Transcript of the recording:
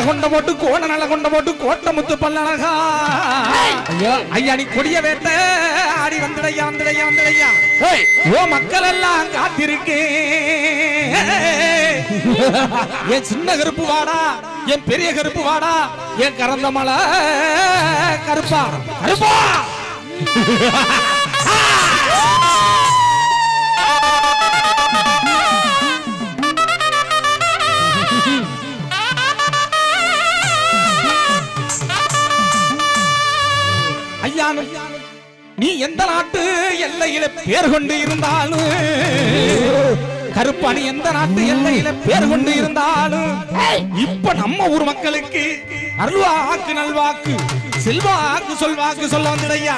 கொண்ட போட்டு கோண நல்ல கொண்ட போட்டு கோட்டை முத்து பல்லழகா ஐயா ஐயா நீ கொடிய வேட்ட ஆடி வந்துடையா வந்துடையா வந்துடையா ஓ மக்கள் எல்லாம் காத்திருக்கேன் என் சின்ன கருப்பு வாடா என் பெரிய கருப்பு வாடா என் கறந்த மலை கருப்பா கருப்பா ஐயா நீ எந்த நாட்டு எல்லையில பேர் கொண்டு இருந்தாலும் கருப்பாணி எந்த நாட்டு எல்லையில பேர் கொண்டு இருந்தாலும் இப்ப நம்ம ஊர் மக்களுக்கு அருள்வாக்கு நல்வாக்கு செல்வாக்கு சொல்வாக்கு சொல்ல வந்துடையா